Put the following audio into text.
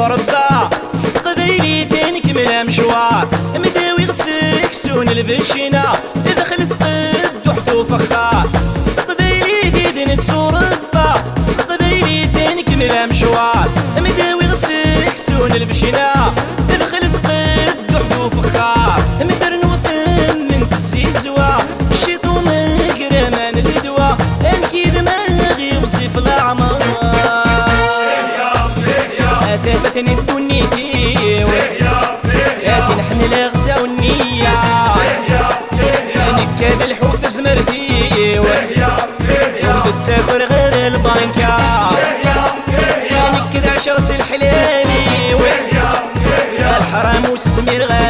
وربا صدق ذيلي تنكمل مشوار مداوي غسك سون البشينة دخلت قد وحدو فخار صدق ذيلي ديدن تسور ربا صدق ذيلي تنكمل مشوار مداوي غسك سون البشينة دخلت قد وحدو فخار مدرن وثم من تزيزوا الشيطو مقرمان الدوا انكيد ماغي وصيف الأعمار تفتني الدنيتي ياتي نحن الغسا والنية نكاد الحوت زمرتي وبتسافر غير البنكة نكد عشر الحلالي الحرام والسمير غالي